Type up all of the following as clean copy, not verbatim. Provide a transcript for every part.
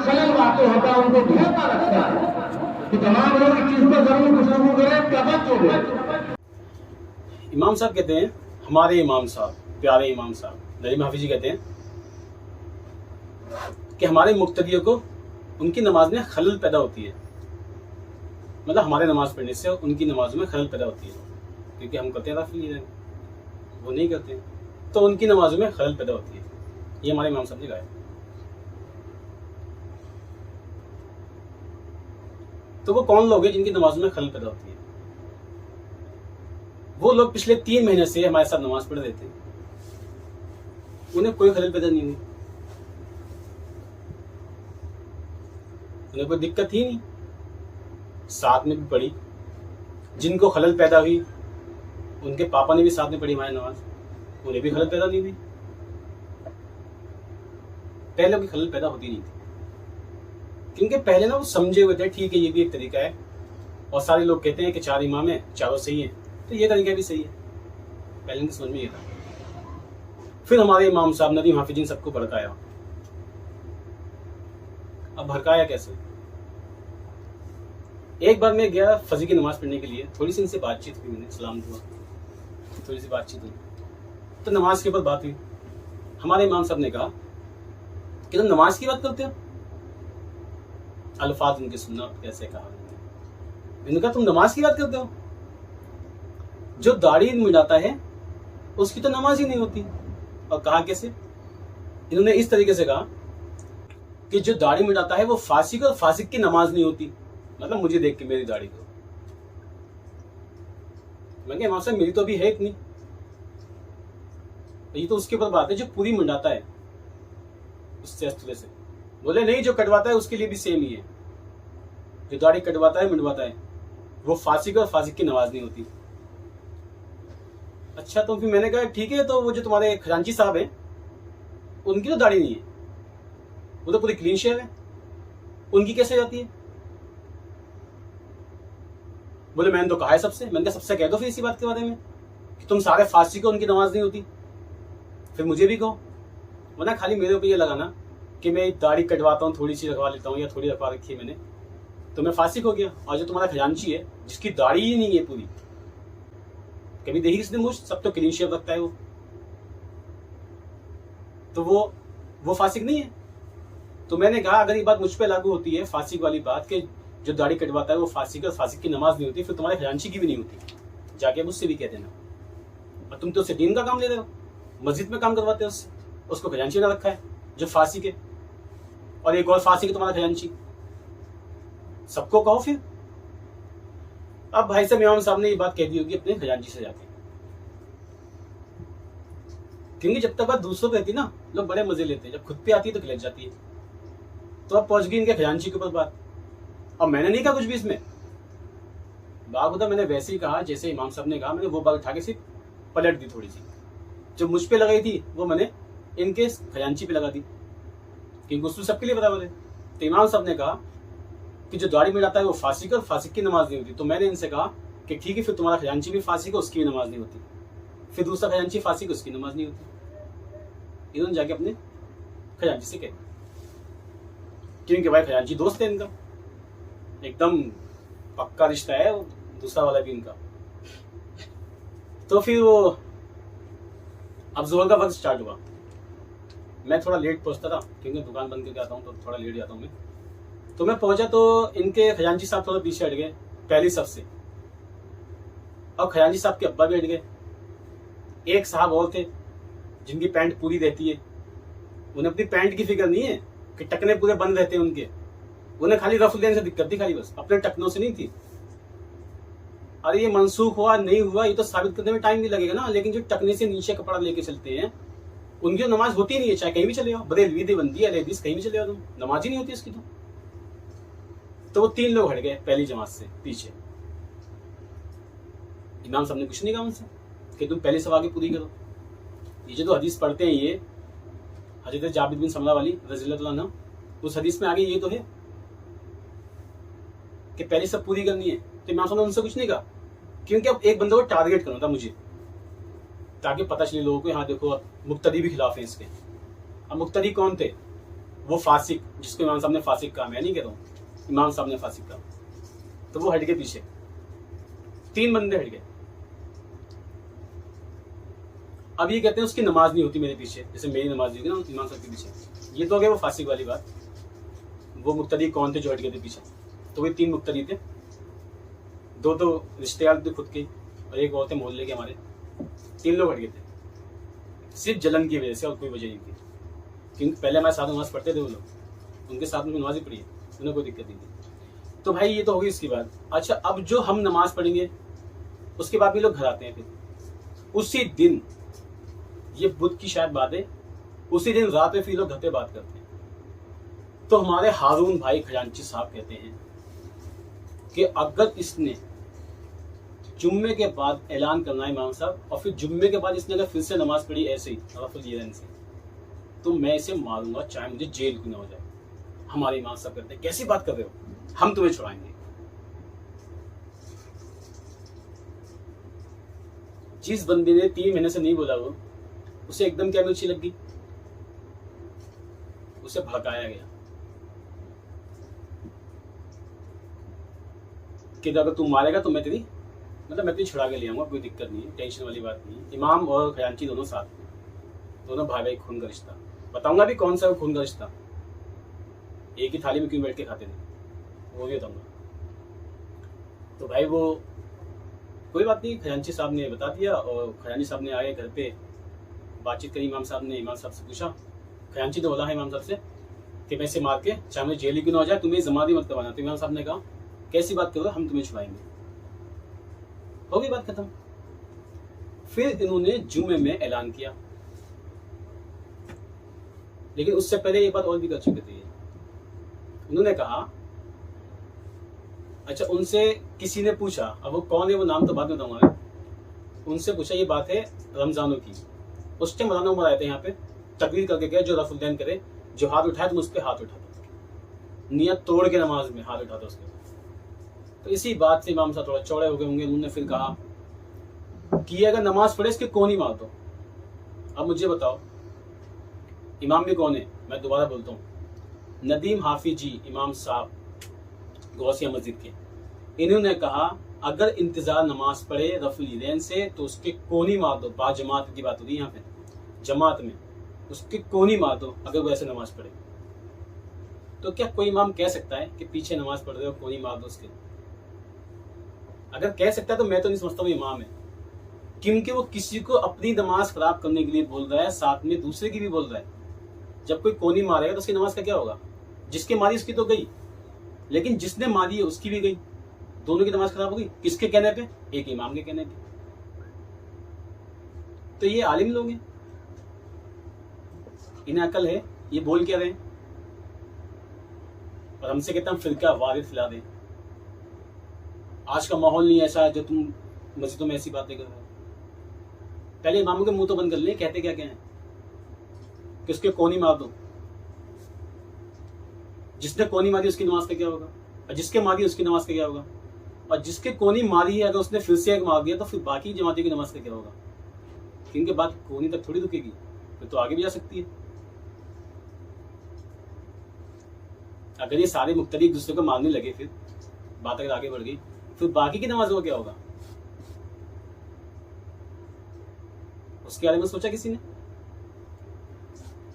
खलल वाक़ होता है उनको धोखा लगता है कि तमाम लोग इस चीज पर जरूर गुफ्तगू करें, क्या बात हो गई। इमाम साहब कहते हैं, हमारे इमाम साहब, प्यारे इमाम साहब नईम हाफिज़ जी कहते हैं कि हमारे मुक्तदियों को उनकी नमाज में खलल पैदा होती है। मतलब हमारे नमाज पढ़ने से उनकी नमाजों में खलल पैदा होती है, क्योंकि हम करते हैं राफी, वो नहीं करते, तो उनकी नमाजों में खलल पैदा होती है। ये हमारे इमाम साहब ने कहा है। तो वो कौन लोग हैं जिनकी नमाजों में खलल पैदा होती है? वो लोग पिछले 3 महीने से हमारे साथ नमाज पढ़ रहे थे, उन्हें कोई खलल पैदा नहीं हुई, उन्हें कोई दिक्कत ही नहीं, साथ में भी पढ़ी। जिनको खलल पैदा हुई उनके पापा ने भी साथ में पढ़ी हमारी नमाज, उन्हें भी खलल पैदा नहीं हुई। पहले की खलल पैदा होती नहीं थी, क्योंकि पहले ना वो समझे हुए थे, ठीक है ये भी एक तरीका है, और सारे लोग कहते हैं कि 4 इमाम है, चारों सही है, तो ये तरीका भी सही है। पहले इनकी समझ में ये था। फिर हमारे इमाम साहब नईम हाफिज़ जी ने सबको भड़काया। अब भड़काया कैसे? एक बार मैं गया फजर की नमाज पढ़ने के लिए, थोड़ी सी इनसे बातचीत हुई, मैंने सलाम हुआ, थोड़ी सी बातचीत हुई, तो नमाज के ऊपर बात हुई। हमारे इमाम साहब ने कहा कि तुम नमाज की बात करते हो। अल्फाज उनके सुनना कैसे कहा, इन्होंने कहा तुम नमाज की बात करते हो, जो दाढ़ी मिटाता है उसकी तो नमाज ही नहीं होती। और कहा कैसे? इन्होंने इस तरीके से कहा कि जो दाढ़ी मिटाता है वो फासिक, और फासिक की नमाज नहीं होती। मतलब मुझे देख के मेरी दाढ़ी को, मैं कहा इमाम साहब मेरी तो अभी है इतनी, ये तो उसके ऊपर बात है जो पूरी मिटाता है उससे अस्तुले से। बोले नहीं, जो कटवाता है उसके लिए भी सेम ही है, जो दाढ़ी कटवाता है मिटवाता है वो फासिक, और फासिक की नमाज नहीं होती। अच्छा, तो फिर मैंने कहा ठीक है, तो वो जो तुम्हारे खजांची साहब हैं उनकी तो दाढ़ी नहीं है, वो तो पूरी क्लीन शेव है, उनकी कैसे जाती है? बोले मैंने तो कहा है सबसे। मैंने कहा सबसे कह दो फिर इसी बात के बारे में कि तुम सारे फासिक हो, उनकी नमाज नहीं होती, फिर मुझे भी कहो। वरना खाली मेरे ऊपर ये लगाना कि मैं दाढ़ी कटवाता हूँ, थोड़ी सी रखवा लेता हूँ, या थोड़ी रखवा रखी है मैंने, तो मैं फासिक हो गया। और जो तुम्हारा खजांची है जिसकी दाढ़ी ही नहीं है पूरी, कभी देखी किसने मुझ, सब तो क्लीन शेव रखता है वो, तो वो फासिक नहीं है। तो मैंने कहा अगर ये बात मुझ पे लागू होती है, फासिक वाली बात, कि जो दाढ़ी कटवाता है वो फासिक, और फासिक की नमाज नहीं होती, फिर तुम्हारे खजांची की भी नहीं होती, जाके मुझसे भी कह देना। और तुम तो उससे दीन का काम ले रहे हो, मस्जिद में काम करवाते हो उससे, उसको खजांची ना रखा है जो फासिक है, और एक और फासिक है तुम्हारा खजांची, सबको कहो फिर। अब भाई साहब इमाम साहब ने ये बात कह दी होगी अपने खजांची से जाके, क्योंकि जब तक बात दूसरों पे रहती ना लोग बड़े मजे लेते हैं, जब खुद पे आती है तो खिलच जाती है। तो अब पहुंच गई इनके खजांची के ऊपर बात। अब मैंने नहीं कहा कुछ भी इसमें, बाखुदा मैंने वैसे ही कहा जैसे इमाम साहब ने कहा। मैंने वो बात उठा के सिर्फ पलट दी, थोड़ी सी जो मुझ पे लगाई थी वो मैंने इनके खजांची पे लगा दी, क्योंकि उसूल सबके लिए बराबर है। तो इमाम साहब ने कहा कि जो दाढ़ी मिटाता है वो फासिक, और फासिक की नमाज नहीं होती। तो मैंने इनसे कहा कि ठीक है, फिर तुम्हारा खजांची भी फासिक है, उसकी भी नमाज नहीं होती। फिर दूसरा खजांची फासिक, उसकी नमाज नहीं होती। इन्होंने जाके अपने खजांची से कह, क्योंकि भाई खजांची दोस्त है इनका, एकदम पक्का रिश्ता है, दूसरा वाला भी इनका। तो फिर वो अब जोहर का वक्त स्टार्ट हुआ। मैं थोड़ा लेट पहुंचता था, क्योंकि दुकान बंद करके आता हूँ तो थोड़ा लेट जाता हूँ मैं। तो मैं पहुंचा तो इनके खजांची साहब थोड़ा पीछे हट गए पहली सफ से, और खजांची साहब के अब्बा भी हट गए। एक साहब और थे जिनकी पैंट पूरी रहती है, उन्हें अपनी पैंट की फिक्र नहीं है कि टकने पूरे बंद रहते हैं उनके, उन्हें खाली रफ लेने से दिक्कत थी, खाली बस अपने टकनों से नहीं थी। अरे ये मनसूख हुआ नहीं हुआ ये तो साबित करने में टाइम भी लगेगा ना, लेकिन जो टकने से नीचे कपड़ा लेके चलते हैं उनकी तो नमाज होती नहीं है, चाहे कहीं भी चले जाओ, बरेलवी देवबंदी है लेडीज कहीं भी चले जाओ, तुम नमाज ही नहीं होती इसकी। तो वो 3 लोग हट गए पहली जमात से पीछे। इमाम साहब ने कुछ नहीं कहा उनसे कि तुम पहले सवाल पूरी करो। ये जो हदीस पढ़ते हैं ये हजरत जाबिर बिन समरा वाली रज़ियल्लाहु अन्हु, उस हदीस में आगे ये तो है कि पहले सब पूरी करनी है। तो इमाम साहब ने उनसे कुछ नहीं कहा, क्योंकि अब एक बंदे को टारगेट करना था मुझे, ताकि पता चले लोगों को, यहाँ देखो मुक्तदी भी खिलाफ है इसके। अब मुक्तदी कौन थे? वो फासिक, जिसको इमाम साहब ने फासिक कहा, मैं नहीं कह रहा हूँ, इमाम साहब ने फासिक कहा, तो वो हट गए पीछे, 3 बंदे हट गए। अब ये कहते हैं उसकी नमाज नहीं होती मेरे पीछे, जैसे मेरी नमाज नहीं होगी ना इमाम साहब के पीछे। ये तो हो गया वो फासिक वाली बात। वो मुक्तदी कौन थे जो हट गए थे पीछे? तो वे 3 मुक्तदी थे, 2 तो रिश्तेदार थे खुद के और एक और थे मोहल्ले के हमारे। 3 लोग हट गए थे सिर्फ जलन की वजह से, और कोई वजह नहीं थी, क्योंकि पहले हमारे साथ नमाज पढ़ते थे वो लोग, उनके साथ में नमाज ही पढ़ी है, उन्हें कोई दिक्कत नहीं थी। तो भाई ये तो होगी इसकी बात। अच्छा, अब जो हम नमाज पढ़ेंगे उसके बाद भी लोग घर आते हैं, फिर उसी दिन, ये बुध की शायद बात है, उसी दिन रात में फिर लोग घर पे बात करते हैं। तो हमारे हारून भाई खजांची साहब कहते हैं कि अगर इसने जुम्मे के बाद ऐलान करना है इमाम साहब, और फिर जुम्मे के बाद इसने अगर फिर से नमाज पढ़ी ऐसे ही रफुल यदैन से, तो मैं इसे मारूंगा, चाहे मुझे जेल क्यों ना हो जाए। हमारे इमाम साहब कहते हैं कैसी बात कर रहे हो, हम तुम्हें छुड़ाएंगे। जिस बंदे ने 3 महीने से नहीं बोला वो, उसे एकदम क्या मिर्ची लग गई, उसे भड़काया गया कि अगर तू मारेगा तो मैं तेरी छुड़ा के ले आऊंगा, कोई दिक्कत नहीं है, टेंशन वाली बात नहीं है। इमाम और खजांची दोनों साथ में, दोनों भाई भाई, खून का रिश्ता। बताऊंगा भी कौन सा खून का रिश्ता, एक ही थाली में क्यों बैठ के खाते थे, वो भी बताऊंगा। तो भाई वो कोई बात नहीं, खजांची साहब ने बता दिया, और खजांची साहब ने आए घर पे, बातचीत करी इमाम साहब ने। इमाम साहब से पूछा, खजांची ने बोला है इमाम साहब से कि मैं इसे मार के चाहे मुझे जेल क्यों ना हो जाए, तुम्हें जमानत मत करवाना। तो इमाम साहब ने कहा कैसी बात करो, हम तुम्हें छुड़ाएंगे। हो गई बात खत्म। फिर इन्होंने जुमे में ऐलान किया, लेकिन उससे पहले ये बात और भी कर चुके थे। उन्होंने कहा, अच्छा, उनसे किसी ने पूछा, अब वो कौन है वो नाम तो बाद में बताऊंगा मैं, उनसे पूछा ये बात है रमजानों की। उस टाइम मौलाना उमर आए थे यहाँ पे, तकरीर करके गए, जो रफुल यदैन करे, जो हाथ उठाए तुम उस पर हाथ उठा दो, नियत तोड़ के नमाज में हाथ उठा दो उसके। तो इसी बात से इमाम साहब थोड़ा चौड़े हो गए होंगे। उन्होंने फिर कहा कि अगर नमाज पढ़े इसके कौन ही मार दो। अब मुझे बताओ इमाम भी कौन है? मैं दोबारा बोलता हूँ, नदीम हाफिजी इमाम साहब गौसिया मस्जिद के। इन्होंने कहा अगर इंतजार नमाज पढ़े रफुल यदैन से तो उसके कोनी मार दो। बाजमात की बात हो रही है यहाँ पे, जमात में उसके कोनी मार दो अगर वो ऐसे नमाज पढ़े। तो क्या कोई इमाम कह सकता है कि पीछे नमाज पढ़ रहे हो कोनी मार दो उसके? अगर कह सकता है तो मैं तो नहीं समझता वो इमाम है, क्योंकि वो किसी को अपनी नमाज खराब करने के लिए बोल रहा है, साथ में दूसरे की भी बोल रहा है। जब कोई कोनी मारेगा तो उसकी नमाज का क्या होगा? जिसके मारी उसकी तो गई, लेकिन जिसने मारी है उसकी भी गई, दोनों की नमाज खराब हो गई। किसके कहने पे? एक इमाम के कहने पे। तो ये आलिम लोग हैं, इन्हें अकल है, ये बोल क्या रहे हैं, और हमसे कहते हैं फिरका वारिद फैला दें। आज का माहौल नहीं ऐसा जो तुम मस्जिदों में ऐसी बातें कर रहे हो। पहले इमामों के मुंह तो बंद कर ले, कहते क्या क्या है कि उसके कोनी मार दो। जिसने कोनी मारी उसकी नमाज का क्या होगा, और जिसके मारी उसकी नमाज का क्या होगा, और जिसके कोनी मारी है अगर उसने फिर से एक मार दिया तो फिर बाकी जमाती की नमाज का क्या होगा? क्योंकि बात कोनी तक थोड़ी रुकेगी, फिर तो आगे भी जा सकती है। अगर ये सारे मुक्तदी एक दूसरे को मारने लगे, फिर बात अगर आगे बढ़ गई, फिर बाकी की नमाजों का क्या होगा? उसके बारे में सोचा किसी ने?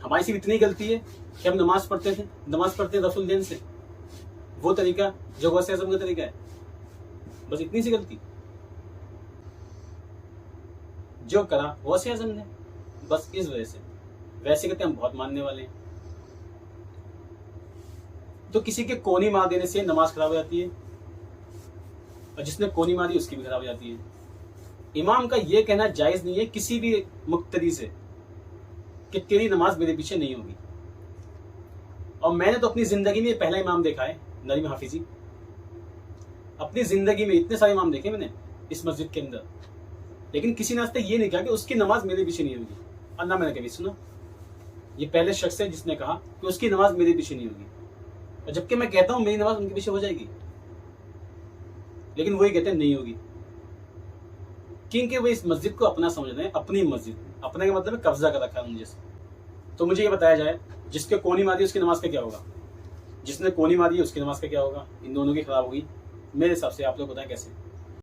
हमारी सिर्फ इतनी गलती है कि हम नमाज पढ़ते रफुल यदैन से, वो तरीका जो गौसे आज़म का तरीका है, बस इतनी सी गलती जो करा गौसे आज़म ने, बस इस वजह से। वैसे कहते हम बहुत मानने वाले हैं। तो किसी के कोनी मार देने से नमाज खराब हो जाती है, और जिसने कोनी मारी उसकी भी खराब हो जाती है। इमाम का यह कहना जायज नहीं है किसी भी मुक्तदी से कि तेरी नमाज मेरे पीछे नहीं होगी। और मैंने तो अपनी जिंदगी में पहला इमाम देखा है, नदीम हाफिजी। अपनी जिंदगी में इतने सारे इमाम देखे मैंने इस मस्जिद के अंदर, लेकिन किसी ने आज तक ये नहीं कहा कि उसकी नमाज मेरे पीछे नहीं होगी। और ना मैंने कभी सुना। ये पहले शख्स है जिसने कहा कि उसकी नमाज मेरे पीछे नहीं होगी, और जबकि मैं कहता हूं मेरी नमाज उनके पीछे हो जाएगी, लेकिन वही कहते हैं नहीं होगी, क्योंकि वो इस मस्जिद को अपना समझ रहे हैं, अपनी मस्जिद। अपने का मतलब कब्जा कर रखा है मुझे। तो मुझे ये बताया जाए जिसके कोनी मारी उसकी नमाज का क्या होगा, जिसने कोनी मारी है उसकी नमाज का क्या होगा? इन दोनों की खराब होगी। मेरे हिसाब से आप लोग बताएं कैसे।